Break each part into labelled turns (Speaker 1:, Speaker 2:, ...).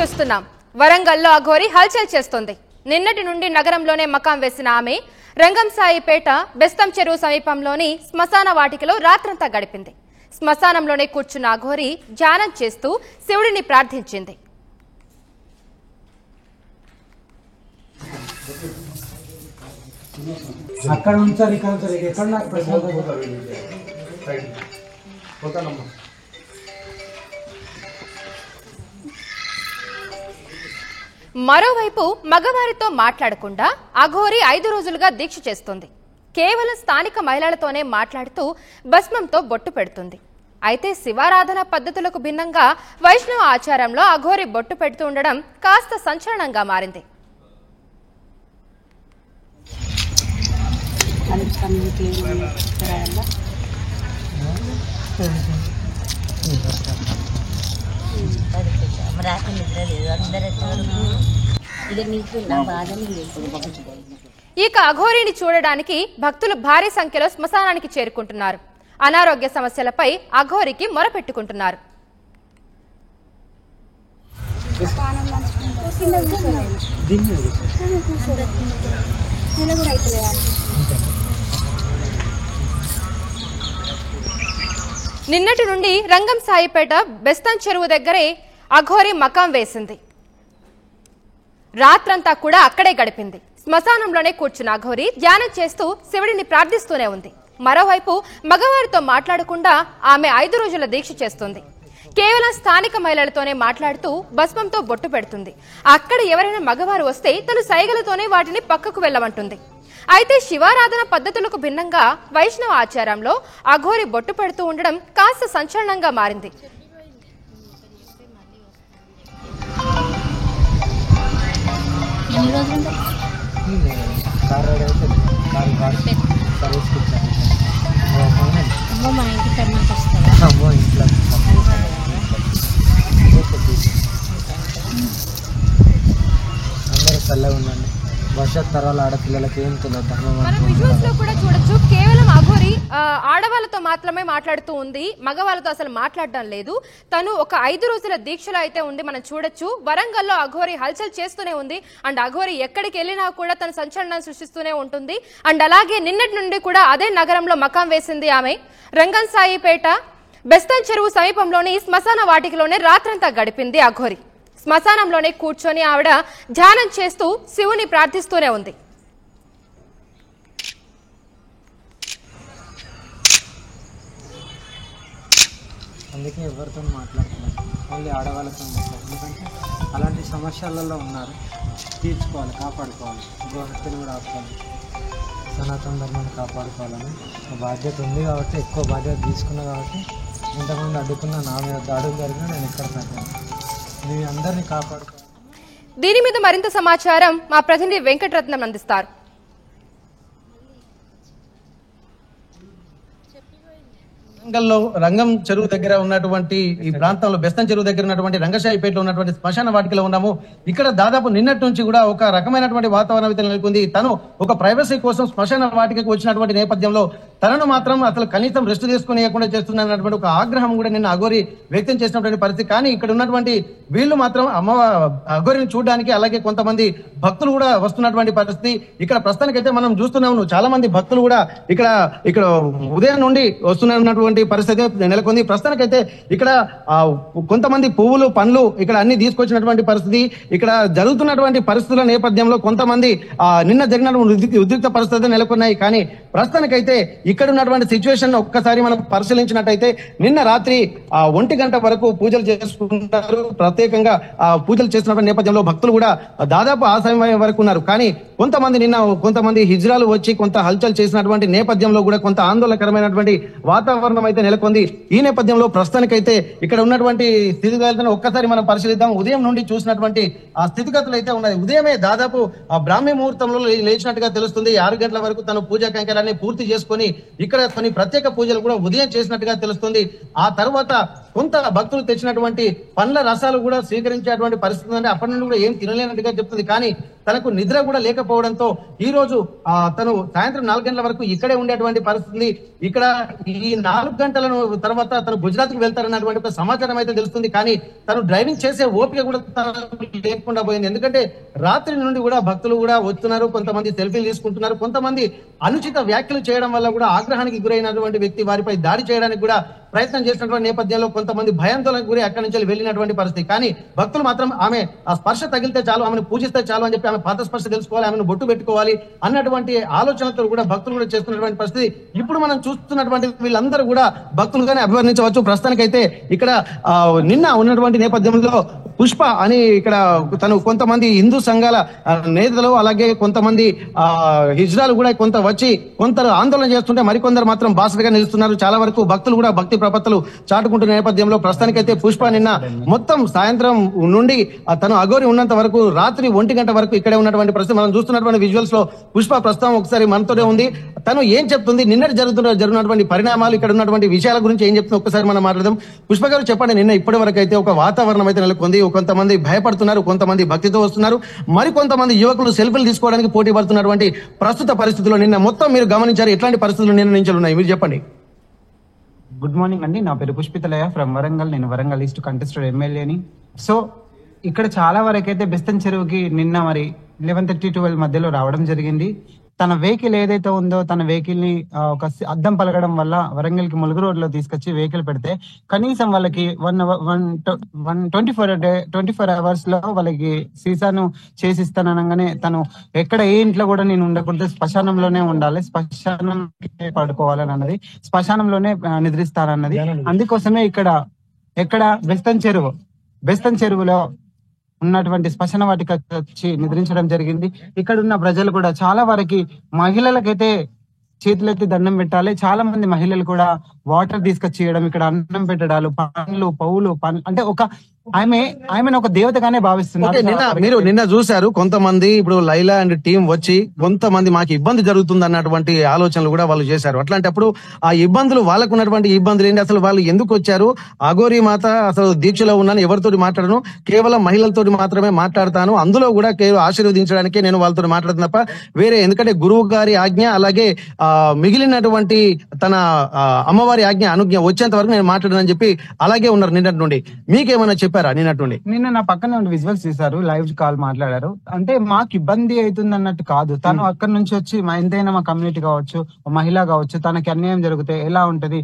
Speaker 1: చూస్తున్నాం. వరంగల్లో అఘోరి హల్చల్ చేస్తోంది. నిన్నటి నుండి నగరంలోనే మకాం వేసిన ఆమె రంగంసాయిపేట బెస్తం చెరువు సమీపంలోని శ్మశాన వాటికలో రాత్రంతా గడిపింది. శ్మశానంలోనే కూర్చున్న అఘోరి ధ్యానం చేస్తూ శివుడిని ప్రార్థించింది. మరోవైపు మగవారితో మాట్లాడకుండా అఘోరి 5 రోజులుగా దీక్ష చేస్తుంది. కేవలం స్థానిక మహిళలతోనే మాట్లాడుతూ భస్మంతో బొట్టు పెడుతుంది. అయితే శివారాధన పద్ధతులకు భిన్నంగా వైష్ణవ ఆచారంలో అఘోరి బొట్టు పెడుతూ ఉండడం కాస్త సంచలనంగా మారింది. ఇక అఘోరిని చూడడానికి భక్తులు భారీ సంఖ్యలో శ్మశానానికి చేరుకుంటున్నారు. అనారోగ్య సమస్యలపై అఘోరికి మొరపెట్టుకుంటున్నారు. నిన్నటి నుండి రంగంసాయిపేట బెస్తం చెరువు దగ్గరే అఘోరి మకాం వేసింది. రాత్రంతా కూడా అక్కడే గడిపింది. శ్మశానంలోనే కూర్చున్న అఘోరి ధ్యానం చేస్తూ శివుడిని ప్రార్థిస్తూనే ఉంది. మరోవైపు మగవారితో మాట్లాడకుండా ఆమె 5 రోజుల దీక్ష చేస్తుంది. కేవలం స్థానిక మహిళలతోనే మాట్లాడుతూ భస్మంతో బొట్టు పెడుతుంది. అక్కడ ఎవరైనా మగవారు వస్తే తను సైగలతోనే వాటిని పక్కకు వెళ్లమంటుంది. అయితే శివారాధన పద్ధతులకు భిన్నంగా వైష్ణవ ఆచారంలో అఘోరి బొట్టు పెడుతూ ఉండడం కాస్త సంచలనంగా మారింది.
Speaker 2: భవిష్యత్ తరాల ఆడపిల్లలకి ఏం తెలియదు.
Speaker 1: మనం విజువల్స్ లో కూడా చూడొచ్చు. కేవలం అఘోరి ఆడవాళ్ళతో మాత్రమే మాట్లాడుతూ ఉంది. మగవాళ్ళతో అసలు మాట్లాడడం లేదు. తను ఒక 5 రోజుల దీక్షలో అయితే ఉంది. మనం చూడొచ్చు. వరంగల్లో అఘోరి హల్చల్ చేస్తూనే ఉంది. అండ్ అఘోరి ఎక్కడికి వెళ్ళినా కూడా తన సంచలనం సృష్టిస్తూనే ఉంటుంది. అండ్ అలాగే నిన్నటి నుండి కూడా అదే నగరంలో మకాం వేసింది ఆమె. రంగంసాయిపేట బెస్తం చెరువు సమీపంలోని శ్మశాన వాటికలోనే రాత్రంతా గడిపింది అఘోరి. శ్మశానంలోనే కూర్చొని ఆవిడ ధ్యానం చేస్తూ శివుని ప్రార్థిస్తూనే ఉంది.
Speaker 2: అందుకే ఎవరితో మాట్లాడుతున్నారు, ఓన్లీ ఆడవాళ్ళతో మాట్లాడుతున్నారు. ఎందుకంటే అలాంటి సమస్యలలో ఉన్నారు, తీర్చుకోవాలి, కాపాడుకోవాలి. గృహస్థులు కూడా ఆపుకోవాలి, సనాతన ధర్మాన్ని కాపాడుకోవాలని బాధ్యత ఉంది. కాబట్టి ఎక్కువ బాధ్యత తీసుకున్నా కాబట్టి ఇంతమంది అడ్డుకున్నా నా మీద దాడులు జరిగినా నేను ఎక్కడ పెట్టాను. మీ అందరినీ కాపాడుకోవాలి.
Speaker 1: దీని మీద మరింత సమాచారం మా ప్రతినిధి వెంకటరత్నం అందిస్తారు.
Speaker 3: వరంగల్లో రంగం చెరువు దగ్గర ఉన్నటువంటి ఈ ప్రాంతంలో బెస్తం చెరువు దగ్గర ఉన్నటువంటి రంగసాయిపేటలో ఉన్నటువంటి శ్మశాన వాటికలో ఉన్నాము. ఇక్కడ దాదాపు నిన్నటి నుంచి కూడా ఒక రకమైనటువంటి వాతావరణం అయితే నెలకొంది. తను ఒక ప్రైవసీ కోసం శ్మశాన వాటికకు వచ్చినటువంటి నేపథ్యంలో తనను మాత్రం అసలు కనీసం రెస్ట్ తీసుకునేయకుండా చేస్తున్నటువంటి ఒక ఆగ్రహం కూడా నిన్న అఘోరి వ్యక్తం చేసినటువంటి పరిస్థితి. కానీ ఇక్కడ ఉన్నటువంటి వీళ్ళు మాత్రం అఘోరిని చూడడానికి, అలాగే కొంతమంది భక్తులు కూడా వస్తున్నటువంటి పరిస్థితి ఇక్కడ ప్రస్తుతానికైతే మనం చూస్తున్నాము. చాలా మంది భక్తులు కూడా ఇక్కడ ఉదయం నుండి వస్తున్నటువంటి పరిస్థితి నెలకొంది. ప్రస్తుతానికైతే ఇక్కడ కొంతమంది పువ్వులు, పండ్లు ఇక్కడ అన్ని తీసుకొచ్చినటువంటి పరిస్థితి. ఇక్కడ జరుగుతున్నటువంటి పరిస్థితుల నేపథ్యంలో కొంతమంది నిన్న జరిగినటువంటి ఉద్రిక్త పరిస్థితులు నెలకొన్నాయి. కానీ ప్రస్తుతానికైతే ఇక్కడ ఉన్నటువంటి సిచ్యువేషన్ ఒక్కసారి మనం పరిశీలించినట్టయితే నిన్న రాత్రి 1 గంట వరకు పూజలు చేసుకుంటారు. ప్రత్యేకంగా పూజలు చేస్తున్నటువంటి నేపథ్యంలో భక్తులు కూడా దాదాపు ఆ సమయం వరకు ఉన్నారు. కానీ కొంతమంది హిజ్రాలు వచ్చి కొంత హల్చల్ చేసినటువంటి నేపథ్యంలో కూడా కొంత ఆందోళనకరమైనటువంటి వాతావరణం అయితే నెలకొంది. ఈ నేపథ్యంలో ప్రస్తుతానికైతే ఇక్కడ ఉన్నటువంటి స్థితిగతులను ఒక్కసారి మనం పరిశీలిద్దాం. ఉదయం నుండి చూసినటువంటి ఆ స్థితిగతులు అయితే ఉన్నాయి. ఉదయమే దాదాపు బ్రాహ్మీ ముహూర్తంలో లేచినట్టుగా తెలుస్తుంది. 6 గంటల వరకు తను పూజా కైంకర్యాన్ని పూర్తి చేసుకుని ఇక్కడ కొన్ని ప్రత్యేక పూజలు కూడా ఉదయం చేసినట్టుగా తెలుస్తుంది. ఆ తర్వాత కొంత భక్తులు తెచ్చినటువంటి పండ్ల రసాలు కూడా స్వీకరించేటువంటి పరిస్థితి అంటే అప్పటి నుండి కూడా ఏం తినలేనట్టుగా చెప్తుంది. కానీ తనకు నిద్ర కూడా లేకపోవడంతో ఈ రోజు తను సాయంత్రం 4 గంటల వరకు ఇక్కడే ఉండేటువంటి పరిస్థితి. ఇక్కడ ఈ 4 గంటల తర్వాత తను గుజరాత్ కు వెళ్తారన్నటువంటి ఒక సమాచారం అయితే తెలుస్తుంది. కానీ తను డ్రైవింగ్ చేసే ఓపిక కూడా లేకుండా పోయింది. ఎందుకంటే రాత్రి నుండి కూడా భక్తులు కూడా వస్తున్నారు, కొంతమంది సెల్ఫీలు తీసుకుంటున్నారు, కొంతమంది అనుచిత వ్యాఖ్యలు చేయడం వల్ల కూడా ఆగ్రహానికి గురైనటువంటి వ్యక్తి వారిపై దాడి చేయడానికి కూడా ప్రయత్నం చేసినటువంటి నేపథ్యంలో కొంతమంది భయాందోళనకు గురి అక్కడి నుంచి వెళ్ళినటువంటి పరిస్థితి. కానీ భక్తులు మాత్రం ఆమె ఆ స్పర్శ తగిలితే చాలు, ఆమెను పూజిస్తే చాలు అని చెప్పి ఆమె పాత స్పర్శ తెలుసుకోవాలి, ఆమెను బొట్టు పెట్టుకోవాలి అన్నటువంటి ఆలోచనతో కూడా భక్తులు కూడా చేస్తున్నటువంటి పరిస్థితి. ఇప్పుడు మనం చూస్తున్నటువంటి వీళ్ళందరూ కూడా భక్తులుగానే అభివర్ణించవచ్చు. ప్రస్తుతానికైతే ఇక్కడ నిన్న ఉన్నటువంటి నేపథ్యంలో పుష్ప అని ఇక్కడ తను కొంతమంది హిందూ సంఘాల నేతలు అలాగే కొంతమంది హిజ్రాలు కూడా కొంత వచ్చి కొందరు ఆందోళన చేస్తుంటే మరికొందరు మాత్రం బాసటగా నిలుస్తున్నారు. చాలా వరకు భక్తులు కూడా భక్తి ప్రపత్తులు చాటుకుంటున్న నేపథ్యంలో ప్రస్తుతానికైతే పుష్ప నిన్న మొత్తం సాయంత్రం నుండి తను అఘోరి ఉన్నంత వరకు రాత్రి 1 గంట వరకు ఇక్కడే ఉన్నటువంటి పరిస్థితి మనం చూస్తున్నటువంటి విజువల్స్ లో పుష్ప ప్రస్తుతం ఒకసారి మనతోనే ఉంది. తను ఏం చెప్తుంది, నిన్నటి జరుగుతున్నటువంటి పరిణామాలు, ఇక్కడ ఉన్నటువంటి విషయాల గురించి ఏం చెప్తుంది ఒకసారి మనం మాట్లాడదాం. పుష్ప గారు చెప్పండి, నిన్న ఇప్పటి వరకు అయితే ఒక వాతావరణం అయితే నెలకొంది. కొంతమంది భయపడుతున్నారు, కొంతమంది భక్తితో వస్తున్నారు, మరికొంతమంది యువకులు సెల్ఫీలు తీసుకోవడానికి పోటీ పడుతున్నటువంటి ప్రస్తుత పరిస్థితుల్లో నిన్న మొత్తం మీరు గమనించారు. ఎట్లాంటి పరిస్థితులు నిన్న నుంచి ఉన్నాయి మీరు చెప్పండి.
Speaker 4: గుడ్ మార్నింగ్ అండి, నా పేరు పుష్పితలయ ఫ్రమ్ వరంగల్. నేను వరంగల్ ఈస్ట్ కంటెస్టెడ్ ఎమ్మెల్యేని. సో ఇక్కడ చాలా వరకు అయితే బెస్తన్ చెరువుకి నిన్న మరి 11:30-12 మధ్యలో రావడం జరిగింది. తన వెహికల్ ఏదైతే ఉందో తన వెహికల్ ని ఒక అద్దం పలగడం వల్ల వరంగల్ కి ములుగు రోడ్ లో తీసుకొచ్చి వెహికల్ పెడితే కనీసం వాళ్ళకి 24 అవర్స్ లో వాళ్ళకి సీసాను చేసిస్తాననగానే తను ఎక్కడ ఏ ఇంట్లో కూడా నేను ఉండకూడదు, శ్మశానంలోనే ఉండాలి, శ్మశానం పడుకోవాలని అన్నది, శ్మశానంలోనే నిద్రిస్తానన్నది. అందుకోసమే ఎక్కడ బెస్తన్ చెరువులో ఉన్నటువంటి శ్మశాన వాటికి వచ్చి నిద్రించడం జరిగింది. ఇక్కడ ఉన్న ప్రజలు కూడా చాలా వరకు మహిళలకైతే చేతులెత్తి దండం పెట్టాలి. చాలా మంది మహిళలు కూడా వాటర్ తీసుకొచ్చి ఇవ్వడం, ఇక్కడ అన్నం పెట్టడాలు, పండ్లు అంటే ఆమెను ఒక దేవతగానే భావిస్తున్నారు.
Speaker 3: మీరు నిన్న చూశారు కొంతమంది ఇప్పుడు లైలా అండ్ టీం వచ్చి కొంతమంది మాకు ఇబ్బంది జరుగుతుంది అన్నటువంటి ఆలోచనలు కూడా వాళ్ళు చేశారు. అట్లాంటప్పుడు ఆ ఇబ్బందులు వాళ్ళకు ఉన్నటువంటి ఇబ్బందులు ఏంటి, అసలు వాళ్ళు ఎందుకు వచ్చారు, అఘోరి మాత అసలు దీక్షలో ఉన్నాను, ఎవరితోటి మాట్లాడను, కేవలం మహిళలతో మాత్రమే మాట్లాడతాను, అందులో కూడా కేవలం ఆశీర్వదించడానికే నేను వాళ్ళతో మాట్లాడుతున్నా తప్ప వేరే, ఎందుకంటే గురువు గారి ఆజ్ఞ అలాగే మిగిలినటువంటి తన అమ్మవారి ఆజ్ఞ అనుజ్ఞ వచ్చేంత వరకు నేను మాట్లాడనని చెప్పి అలాగే ఉన్నారు నిన్నటి నుండి. మీకేమైనా చెప్పారా నిన్నటి నుండి?
Speaker 4: నిన్న నా పక్కన విజువల్స్ చేశారు, లైవ్ కాల్ మాట్లాడారు. అంటే మాకు ఇబ్బంది అవుతుంది అన్నట్టు కాదు, తను అక్కడి నుంచి వచ్చి ఎంతైనా మా కమ్యూనిటీ కావచ్చు, మహిళ కావచ్చు, తనకి అన్యాయం జరిగితే ఎలా ఉంటది,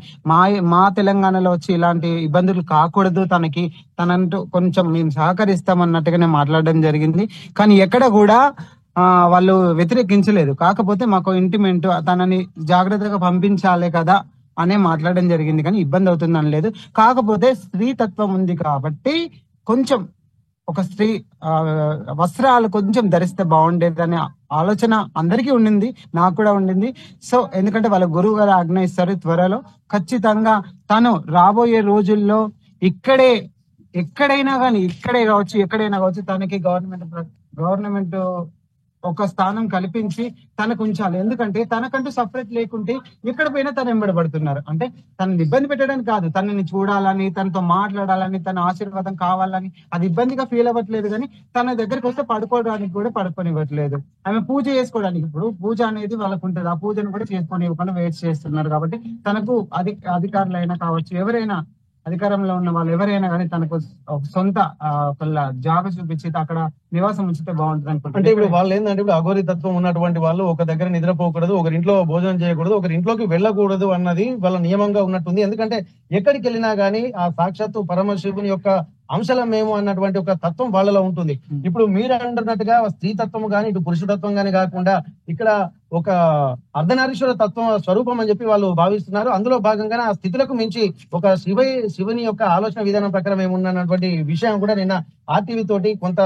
Speaker 4: మా తెలంగాణలో వచ్చి ఇలాంటి ఇబ్బందులు కాకూడదు, తనంటూ కొంచెం మేము సహకరిస్తామన్నట్టుగానే మాట్లాడడం జరిగింది. కానీ ఎక్కడ కూడా వాళ్ళు వ్యతిరేకించలేదు. కాకపోతే మాకు ఇంటిమెంట్ తనని జాగ్రత్తగా పంపించాలి కదా అనే మాట్లాడడం జరిగింది, కానీ ఇబ్బంది అవుతుంది అనలేదు. కాకపోతే స్త్రీ తత్వం ఉంది కాబట్టి కొంచెం ఒక స్త్రీ వస్త్రాలు కొంచెం ధరిస్తే బాగుండేది అనే ఆలోచన అందరికీ ఉండింది, నాకు కూడా ఉండింది. సో ఎందుకంటే వాళ్ళ గురువు గారు ఆజ్ఞ ఇస్తారు త్వరలో. ఖచ్చితంగా తను రాబోయే రోజుల్లో ఎక్కడైనా కావచ్చు తనకి గవర్నమెంట్ ఒక స్థానం కల్పించి తనకు ఉంచాలి. ఎందుకంటే తనకంటూ సపరేట్ లేకుంటే ఎక్కడ పోయినా తను వెంబడబడుతున్నారు. అంటే తనని ఇబ్బంది పెట్టడానికి కాదు, తనని చూడాలని, తనతో మాట్లాడాలని, తన ఆశీర్వాదం కావాలని, అది ఇబ్బందిగా ఫీల్ అవ్వట్లేదు. కానీ తన దగ్గరికి వస్తే పడుకోవడానికి కూడా పడుకోనివ్వట్లేదు. ఆమె పూజ చేసుకోవడానికి, ఇప్పుడు పూజ అనేది వాళ్ళకు ఉంటుంది, ఆ పూజను కూడా చేసుకొని ఇవ్వకుండా వెయిట్ చేస్తున్నారు. కాబట్టి తనకు అధికారులైనా కావచ్చు, ఎవరైనా అధికారంలో ఉన్న వాళ్ళు ఎవరైనా కానీ తనకు సొంత జాగ చూపించి అక్కడ నివాసం ఉంచితే బాగుంటుంది అనుకుంటున్నాను.
Speaker 3: అంటే ఇప్పుడు వాళ్ళు ఏంటంటే ఇప్పుడు అఘోరి తత్వం ఉన్నటువంటి వాళ్ళు ఒక దగ్గర నిద్రపోకూడదు, ఒకరింట్లో భోజనం చేయకూడదు, ఒకరింట్లోకి వెళ్ళకూడదు అన్నది వాళ్ళ నియమంగా ఉన్నట్టుంది. ఎందుకంటే ఎక్కడికి వెళ్ళినా గానీ ఆ సాక్షాత్తు పరమశివుని యొక్క అంశలం మేము అన్నటువంటి ఒక తత్వం వాళ్ళలో ఉంటుంది. ఇప్పుడు మీరు అంటున్నట్టుగా స్త్రీ తత్వం గాని ఇటు పురుషతత్వం గాని కాకుండా ఇక్కడ ఒక అర్ధనారీశ్వర తత్వం స్వరూపం అని చెప్పి వాళ్ళు భావిస్తున్నారు. అందులో భాగంగానే ఆ స్థితులకు మించి ఒక శివుని యొక్క ఆలోచన విధానం ప్రకారం ఏమున్నటువంటి విషయం కూడా నిన్న ఆర్టీవీ తోటి కొంత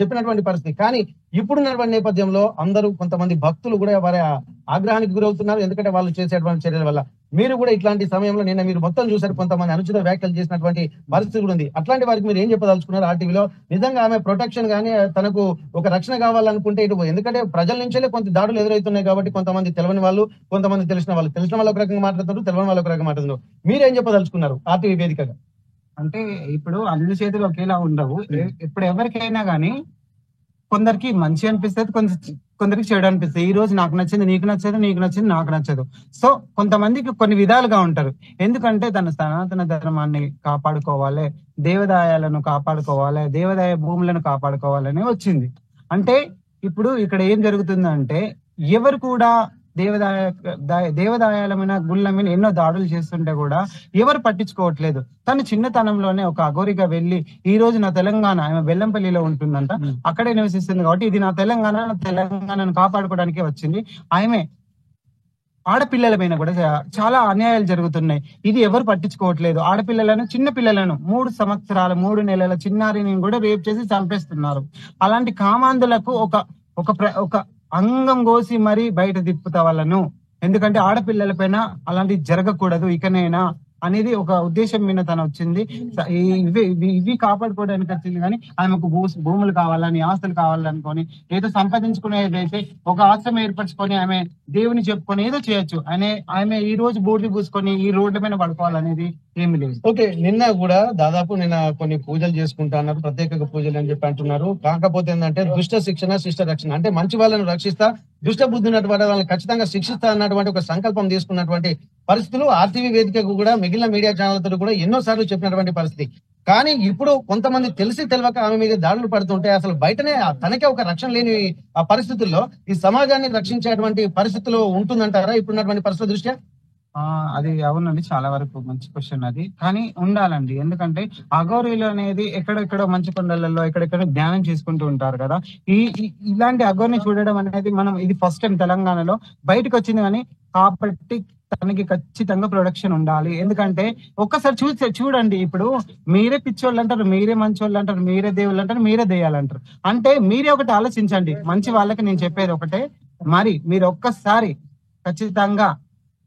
Speaker 3: చెప్పినటువంటి పరిస్థితి. కానీ ఇప్పుడున్నటువంటి నేపథ్యంలో అందరూ కొంతమంది భక్తులు కూడా వారి ఆగ్రహానికి గురవుతున్నారు. ఎందుకంటే వాళ్ళు చేసేటువంటి చర్యల వల్ల. మీరు కూడా ఇట్లాంటి సమయంలో నిన్న మీరు మొత్తం చూసారు, కొంతమంది అనుచిత వ్యాఖ్యలు చేసినటువంటి పరిస్థితి కూడా ఉంది. అట్లాంటి వారికి మీరు ఏం చెప్పదలుచుకున్నారు? ఆర్టీవీలో నిజంగా ఆమె ప్రొటెక్షన్ గానీ తనకు ఒక రక్షణ కావాలనుకుంటే ఇటు, ఎందుకంటే ప్రజల నుంచే కొంత దాడులు ఎదురవుతున్నాయి కాబట్టి కొంతమంది తెలియని వాళ్ళు, కొంతమంది తెలిసిన వాళ్ళు ఒక రకంగా మాట్లాడుతారు, తెలియని వాళ్ళు ఒక రకంగా మాట్లాడుతున్నారు. మీరేం చెప్పదలుచుకున్నారు ఆర్టీవీ వేదికగా?
Speaker 4: అంటే ఇప్పుడు అన్ని చేతులు ఒకేలా ఉండవు. ఇప్పుడు ఎవరికైనా గానీ కొందరికి మంచి అనిపిస్తుంది, కొందరికి చెడు అనిపిస్తుంది. ఈ రోజు నాకు నచ్చింది నీకు నచ్చదు, నీకు నచ్చింది నాకు నచ్చదు. సో కొంతమందికి కొన్ని విధాలుగా ఉంటారు. ఎందుకంటే తన సనాతన ధర్మాన్ని కాపాడుకోవాలి, దేవాదాయాలను కాపాడుకోవాలి, దేవాదాయ భూములను కాపాడుకోవాలని వచ్చింది. అంటే ఇప్పుడు ఇక్కడ ఏం జరుగుతుందంటే ఎవరు కూడా దేవాదాయాలమైన గుళ్ళ మీద ఎన్నో దాడులు చేస్తుంటే కూడా ఎవరు పట్టించుకోవట్లేదు. తను చిన్నతనంలోనే ఒక అఘోరిగా వెళ్ళి, ఈ రోజు నా తెలంగాణ, ఆమె బెల్లంపల్లిలో ఉంటుందంట, అక్కడే నివసిస్తుంది కాబట్టి ఇది నా తెలంగాణను కాపాడుకోవడానికే వచ్చింది. ఆమె ఆడపిల్లల పైన కూడా చాలా అన్యాయాలు జరుగుతున్నాయి. ఇది ఎవరు పట్టించుకోవట్లేదు. ఆడపిల్లలను, చిన్న పిల్లలను 3 సంవత్సరాల 3 నెలల చిన్నారిని కూడా రేప్ చేసి చంపేస్తున్నారు. అలాంటి కామాంధులకు ఒక అంగం కోసి మరీ బయట తిప్పుతా వాళ్ళను. ఎందుకంటే ఆడపిల్లల పైన అలాంటి జరగకూడదు ఇకనైనా అనేది ఒక ఉద్దేశం మీద తను వచ్చింది. ఇవి కాపాడుకోవడానికి వచ్చింది. కానీ ఆమెకు భూములు కావాలని, ఆస్తులు కావాలనుకొని ఏదో సంపాదించుకునేదైతే ఒక ఆశ్రమం ఏర్పరచుకొని ఆమె దేవుని చెప్పుకొని ఏదో చేయొచ్చు. ఆమె ఈ రోజు బోర్డు పూసుకొని ఈ రోడ్ల మీద పడుకోవాలనేది ఏమి లేదు.
Speaker 3: ఓకే, నిన్న కూడా దాదాపు నిన్న కొన్ని పూజలు చేసుకుంటా అన్నారు, ప్రత్యేక పూజలు అని చెప్పి అంటున్నారు. కాకపోతే ఏంటంటే దుష్ట శిక్షణ శిష్ట రక్షణ, అంటే మంచి వాళ్ళని రక్షిస్తా, దుష్ట బుద్ధి ఉన్నటువంటి వాళ్ళని ఖచ్చితంగా శిక్షిస్తా అన్నటువంటి ఒక సంకల్పం తీసుకున్నటువంటి పరిస్థితులు ఆర్టీవీ వేదికకు కూడా మిగిలిన మీడియా ఛానళ్లతో కూడా ఎన్నో సార్లు చెప్పినటువంటి పరిస్థితి. కానీ ఇప్పుడు కొంతమంది తెలిసి తెలియక ఆమె మీద దాడులు పడుతుంటే అసలు బయటనే తనకే ఒక రక్షణ లేని ఆ పరిస్థితుల్లో ఈ సమాజాన్ని రక్షించేటువంటి పరిస్థితులు ఉంటుందంటారా ఇప్పుడున్నటువంటి పరిస్థితి దృష్ట్యా?
Speaker 4: అది అవునండి, చాలా వరకు మంచి క్వశ్చన్ అది. కానీ ఉండాలండి, ఎందుకంటే అఘోరీలు అనేది ఎక్కడెక్కడో మంచి కొండలలో ఎక్కడెక్కడో ధ్యానం చేసుకుంటూ ఉంటారు కదా. ఇలాంటి అఘోరిని చూడడం అనేది ఇది ఫస్ట్ టైం తెలంగాణలో బయటకు వచ్చింది. కానీ కాబట్టి తనకి ఖచ్చితంగా ప్రొడక్షన్ ఉండాలి. ఎందుకంటే ఒక్కసారి చూడండి, ఇప్పుడు మీరే పిచ్చోళ్ళు అంటారు, మీరే మంచోళ్ళు అంటారు, మీరే దేవుళ్ళు అంటారు, మీరే దెయ్యాలంటారు. అంటే మీరే ఒకటి ఆలోచించండి. మంచి వాళ్ళకి నేను చెప్పేది ఒకటే, మరి మీరు ఒక్కసారి ఖచ్చితంగా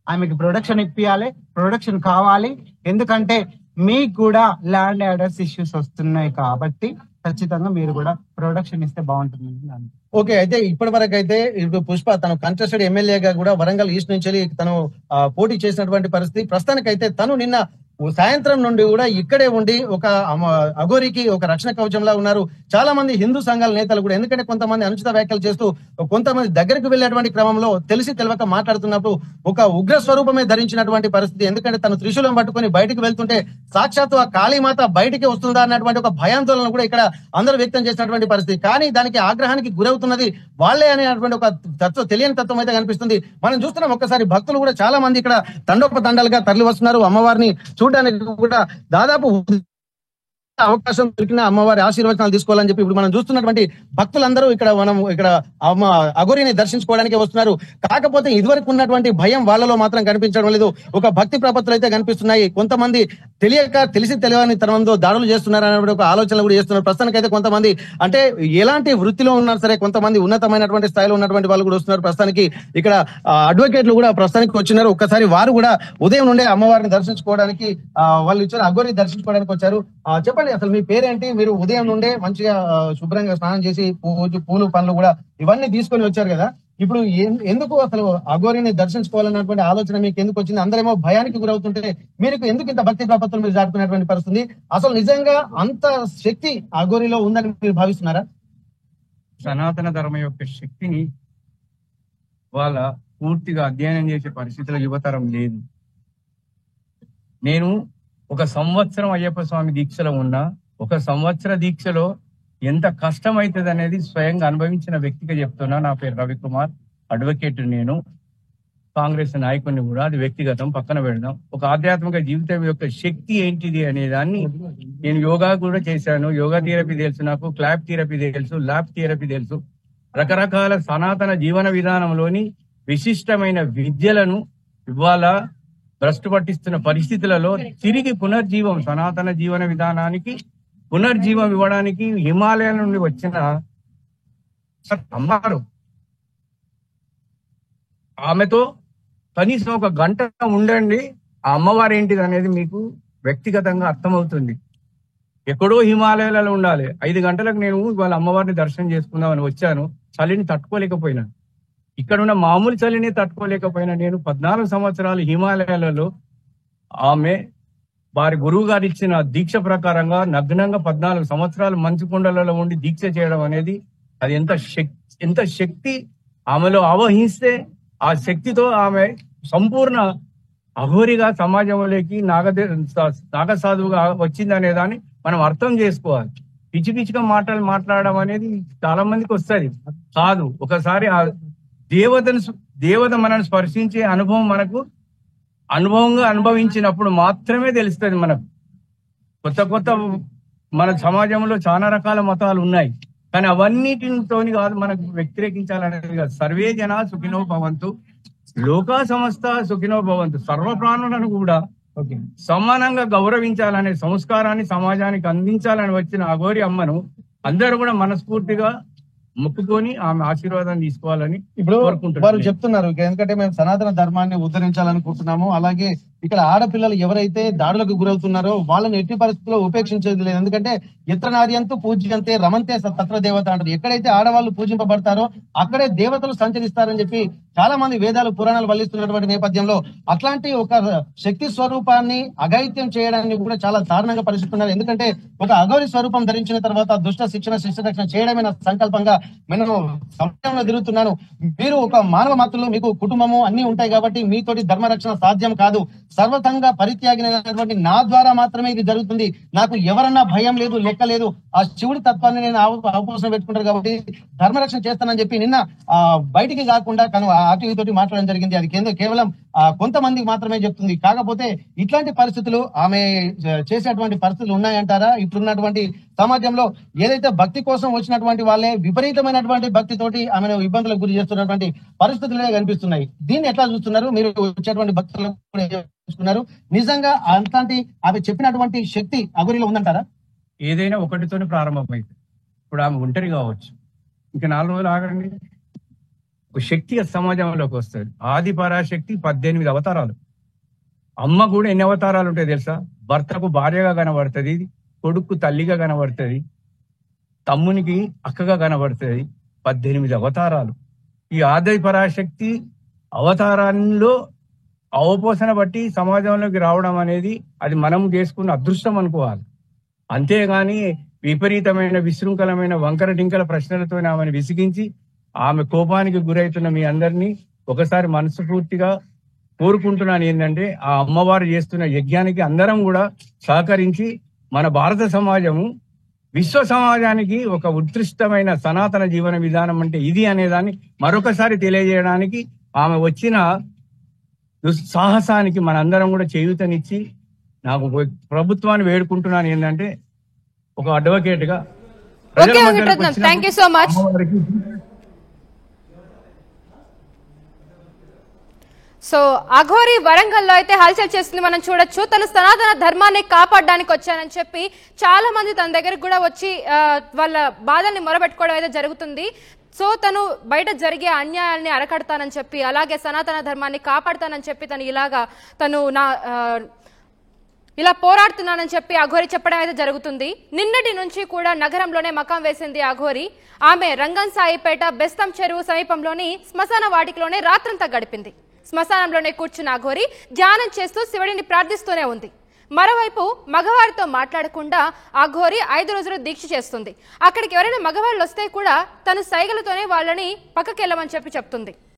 Speaker 4: ఆమెకి ప్రొడక్షన్ ఇప్పియాలి, ప్రొడక్షన్ కావాలి. ఎందుకంటే మీకు కూడా ల్యాండ్ ఆర్డర్స్ ఇష్యూస్ వస్తున్నాయి కాబట్టి ఖచ్చితంగా మీరు కూడా ప్రొడక్షన్ ఇస్తే బాగుంటుంది.
Speaker 3: ఓకే, అయితే ఇప్పటి వరకు అయితే ఇప్పుడు పుష్ప తను కంటెస్టెడ్ ఎమ్మెల్యేగా కూడా వరంగల్ ఈస్ట్ నుంచి తను పోటీ చేసినటువంటి పరిస్థితి. ప్రస్తుతానికైతే తను నిన్న సాయంత్రం నుండి కూడా ఇక్కడే ఉండి ఒక అఘోరికి ఒక రక్షణ కవచంలా ఉన్నారు. చాలా మంది హిందూ సంఘాల నేతలు కూడా, ఎందుకంటే కొంతమంది అనుచిత వ్యాఖ్యలు చేస్తూ కొంతమంది దగ్గరికి వెళ్ళేటువంటి క్రమంలో తెలిసి తెలియక మాట్లాడుతున్నప్పుడు ఒక ఉగ్ర స్వరూపమే ధరించినటువంటి పరిస్థితి. ఎందుకంటే తను త్రిశూలం పట్టుకొని బయటకు వెళ్తుంటే సాక్షాత్తు ఆ కాళీమాత బయటికి వస్తుందా అన్నటువంటి ఒక భయాందోళన కూడా ఇక్కడ అందరూ వ్యక్తం చేసినటువంటి పరిస్థితి. కానీ దానికి ఆగ్రహానికి గురవుతున్నది వాళ్ళే అనేటువంటి ఒక తెలియని తత్వం అయితే కనిపిస్తుంది. మనం చూస్తున్నాం, ఒక్కసారి భక్తులు కూడా చాలా మంది ఇక్కడ తండోపతండాలుగా తరలి వస్తున్నారు. అమ్మవారిని చూడడానికి కూడా దాదాపు అవకాశం దొరికిన అమ్మవారి ఆశీర్వచనాలు తీసుకోవాలని చెప్పి ఇప్పుడు మనం చూస్తున్నటువంటి భక్తులందరూ ఇక్కడ అఘోరిని దర్శించుకోవడానికి వస్తున్నారు. కాకపోతే ఇదివరకు ఉన్నటువంటి భయం వాళ్ళలో మాత్రం కనిపించడం లేదు. ఒక భక్తి ప్రపత్తులు అయితే కనిపిస్తున్నాయి. కొంతమంది తెలిసి తెలియని తనంలో దాడులు చేస్తున్నారు అనే ఒక ఆలోచనలు కూడా చేస్తున్నారు. ప్రస్తుతానికి అయితే కొంతమంది అంటే ఎలాంటి వృత్తిలో ఉన్నారు సరే, కొంతమంది ఉన్నతమైనటువంటి స్థాయిలో ఉన్నటువంటి వాళ్ళు కూడా వస్తున్నారు. ప్రస్తుతానికి ఇక్కడ అడ్వకేట్లు కూడా ప్రస్తుతానికి వచ్చినారు. ఒక్కసారి వారు కూడా ఉదయం నుండే అమ్మవారిని దర్శించుకోవడానికి వాళ్ళు ఇచ్చారు, అఘోరిని దర్శించుకోవడానికి వచ్చారు. చెప్పండి, అసలు మీ పేరేంటి? మీరు ఉదయం నుండే మంచిగా శుభ్రంగా స్నానం చేసి పూలు పండ్లు కూడా ఇవన్నీ తీసుకొని వచ్చారు కదా. ఇప్పుడు ఎందుకు అసలు అఘోరిని దర్శించుకోవాలన్నటువంటి ఆలోచన మీకు ఎందుకు వచ్చింది? అందరేమో భయానికి గురవుతుంటే మీరు ఎందుకు ఇంత భక్తి ప్రపత్తులు మీరు దాటుకునేటువంటి పరిస్థితి? అసలు నిజంగా అంత శక్తి అఘోరిలో ఉందని మీరు భావిస్తున్నారా?
Speaker 5: సనాతన ధర్మం యొక్క శక్తిని వాళ్ళ పూర్తిగా అధ్యయనం చేసే పరిస్థితుల్లో యువతరం లేదు. నేను 1 సంవత్సరం అయ్యప్ప స్వామి దీక్షలో ఉన్నా, 1 సంవత్సర దీక్షలో ఎంత కష్టం అవుతుంది అనేది స్వయంగా అనుభవించిన వ్యక్తిగా చెప్తున్నా. నా పేరు రవికుమార్, అడ్వకేట్. నేను కాంగ్రెస్ నాయకుడిని కూడా. అది వ్యక్తిగతం పక్కన పెడదాం. ఒక ఆధ్యాత్మిక జీవితం యొక్క శక్తి ఏంటిది అనే దాన్ని నేను యోగా కూడా చేశాను. యోగా థెరపీ తెలుసు నాకు, క్లాప్ థెరపీ తెలుసు, ల్యాబ్ థెరపీ తెలుసు. రకరకాల సనాతన జీవన విధానంలోని విశిష్టమైన విద్యలను ఇవాళ భ్రష్టు పట్టిస్తున్న పరిస్థితులలో తిరిగి పునర్జీవం, సనాతన జీవన విధానానికి పునర్జీవం ఇవ్వడానికి హిమాలయాల నుండి వచ్చిన అమ్మవారు ఆమెతో కనీసం ఒక గంట ఉండండి, ఆ అమ్మవారు ఏంటిది అనేది మీకు వ్యక్తిగతంగా అర్థమవుతుంది. ఎక్కడో హిమాలయాలలో ఉండాలి. 5 గంటలకు నేను వాళ్ళ అమ్మవారిని దర్శనం చేసుకుందామని వచ్చాను. చలిని తట్టుకోలేకపోయినా, ఇక్కడున్న మామూలు చలిని తట్టుకోలేకపోయినా నేను 14 సంవత్సరాలు హిమాలయాలలో ఆమె వారి గురువు గారు ఇచ్చిన దీక్ష ప్రకారంగా నగ్నంగా 14 సంవత్సరాలు మంచు కొండలలో ఉండి దీక్ష చేయడం అనేది అది ఎంత శక్తి ఆమెలో ఆవహిస్తే ఆ శక్తితో ఆమె సంపూర్ణ అఘోరిగా సమాజంలోకి నాగసాధువుగా వచ్చింది అనే దాన్ని మనం అర్థం చేసుకోవాలి. పిచ్చి పిచ్చిగా మాట్లాడడం అనేది చాలా మందికి వస్తుంది కాదు. ఒకసారి ఆ దేవత మనల్ని స్పర్శించే అనుభవం మనకు అనుభవంగా అనుభవించినప్పుడు మాత్రమే తెలుస్తుంది. మనకు కొత్త మన సమాజంలో చాలా రకాల మతాలు ఉన్నాయి, కానీ అవన్నిటితోని కాదు మనకు వ్యతిరేకించాలనేది కాదు. సర్వే జన సుఖినో భవంతు, లోకా సమస్త సుఖినో భవంతు. సర్వ ప్రాణులను కూడా సమానంగా గౌరవించాలనే సంస్కారాన్ని సమాజానికి అందించాలని వచ్చిన అఘోరి అమ్మను అందరూ కూడా మనస్ఫూర్తిగా మొక్కుకొని ఆమె ఆశీర్వాదాన్ని తీసుకోవాలని
Speaker 3: ఇప్పుడు
Speaker 5: కోరుకుంటున్నారు.
Speaker 3: వారు చెప్తున్నారు, ఎందుకంటే మేము సనాతన ధర్మాన్ని ఉద్ధరించాలనుకుంటున్నాము. అలాగే ఇక్కడ ఆడపిల్లలు ఎవరైతే దాడులకు గురవుతున్నారో వాళ్ళని ఎట్టి పరిస్థితుల్లో ఉపేక్షించేది లేదు. ఎందుకంటే ఎత్ర నార్యంతు పూజ్యంతే రమంతే తత్ర దేవత అంటారు. ఎక్కడైతే ఆడవాళ్ళు పూజింపబడతారో అక్కడే దేవతలు సంచరిస్తారని చెప్పి చాలా మంది వేదాలు పురాణాలు వల్లిస్తున్నటువంటి నేపథ్యంలో అట్లాంటి ఒక శక్తి స్వరూపాన్ని అఘాయిత్యం చేయడాన్ని కూడా చాలా దారుణంగా పరిస్థితున్నారు. ఎందుకంటే ఒక అఘోరి స్వరూపం ధరించిన తర్వాత దుష్ట శిక్షణ శిక్షణ చేయడమే నా సంకల్పంగా నేను సమాజంలో తిరుగుతున్నాను. మీరు ఒక మానవ మాత్రులు, మీకు కుటుంబము అన్ని ఉంటాయి కాబట్టి మీతోటి ధర్మరక్షణ సాధ్యం కాదు. సర్వతంగా పరిత్యాగినటువంటి నా ద్వారా మాత్రమే ఇది జరుగుతుంది. నాకు ఎవరన్నా భయం లేదు, లెక్క లేదు. ఆ శివుడి తత్వాన్ని నేను అవపోసన పెట్టుకుంటారు కాబట్టి ధర్మరక్షణ చేస్తానని చెప్పి నిన్న బయటికి కాకుండా తను ఆర్టీవీ తోటి మాట్లాడడం జరిగింది. అది కేవలం కొంతమందికి మాత్రమే చెప్తుంది. కాకపోతే ఇట్లాంటి పరిస్థితులు ఆమె చేసేటువంటి పరిస్థితులు ఉన్నాయంటారా? ఇప్పుడున్నటువంటి సమాజంలో ఏదైతే భక్తి కోసం వచ్చినటువంటి వాళ్ళే విపరీతమైనటువంటి భక్తితోటి ఆమెను ఇబ్బందులకు గురి చేస్తున్నటువంటి పరిస్థితులే కనిపిస్తున్నాయి. దీన్ని ఎట్లా చూస్తున్నారు? మీరు వచ్చేటువంటి భక్తులు చూస్తున్నారు, నిజంగా అలాంటి ఆమె చెప్పినటువంటి శక్తి అఘోరిలో ఉందంటారా?
Speaker 5: ఏదైనా ఒకటితోనే ప్రారంభమైంది. ఇప్పుడు ఆమె ఒంటరి కావచ్చు, ఇంకా 4 రోజులు ఆగండి, ఒక శక్తి సమాజంలోకి వస్తుంది. ఆది పరాశక్తి 18 అవతారాలు. అమ్మ కూడా ఎన్ని అవతారాలు ఉంటాయి తెలుసా? భర్తకు భార్యగా కనబడుతుంది, కొడుకు తల్లిగా కనబడుతుంది, తమ్మునికి అక్కగా కనబడుతుంది. 18 అవతారాలు. ఈ ఆది పరాశక్తి అవతారాల్లో అవపోసన బట్టి సమాజంలోకి రావడం అనేది అది మనం చేసుకున్న అదృష్టం అనుకోవాలి. అంతేగాని విపరీతమైన విశృంఖలమైన వంకర డింకల ప్రశ్నలతో ఆమెను విసిగించి ఆమె కోపానికి గురైతున్న మీ అందరినీ ఒకసారి మనస్ఫూర్తిగా కోరుకుంటున్నాను ఏంటంటే, ఆ అమ్మవారు చేస్తున్న యజ్ఞానికి అందరం కూడా సహకరించి మన భారత సమాజము విశ్వ సమాజానికి ఒక ఉత్కృష్టమైన సనాతన జీవన విధానం అంటే ఇది అనేదాన్ని మరొకసారి తెలియజేయడానికి ఆమె వచ్చిన సాహసానికి మనందరం కూడా చేయూతనిచ్చి నాకు ప్రభుత్వాన్ని వేడుకుంటున్నాను ఏంటంటే, ఒక అడ్వకేట్ గా
Speaker 1: thank you so much. So Aghori వరంగల్లో అయితే హల్చల్ చేస్తుంది మనం చూడొచ్చు. తను సనాతన ధర్మాన్ని కాపాడడానికి వచ్చానని చెప్పి చాలా మంది తన దగ్గరకు కూడా వచ్చి వాళ్ళ బాధల్ని మొరబెట్టుకోవడం అయితే జరుగుతుంది. సో తను బయట జరిగే అన్యాయాల్ని అరకడతానని చెప్పి, అలాగే సనాతన ధర్మాన్ని కాపాడుతానని చెప్పి తను ఇలా పోరాడుతున్నానని చెప్పి అఘోరి చెప్పడం అయితే జరుగుతుంది. నిన్నటి నుంచి కూడా నగరంలోనే మకాం వేసింది అఘోరి. ఆమె రంగం సాయిపేట బెస్తం చెరువు సమీపంలోని శ్మశాన వాటికలోనే రాత్రంతా గడిపింది. శ్మశానంలోనే కూర్చున్న అఘోరి ధ్యానం చేస్తూ శివుడిని ప్రార్థిస్తూనే ఉంది. మరోవైపు మగవారితో మాట్లాడకుండా అఘోరి 5 రోజులు దీక్ష చేస్తుంది. అక్కడికి ఎవరైనా మగవాళ్ళు వస్తే కూడా తను సైగలతోనే వాళ్ళని పక్కకెళ్ళమని చెప్పి చెప్తుంది.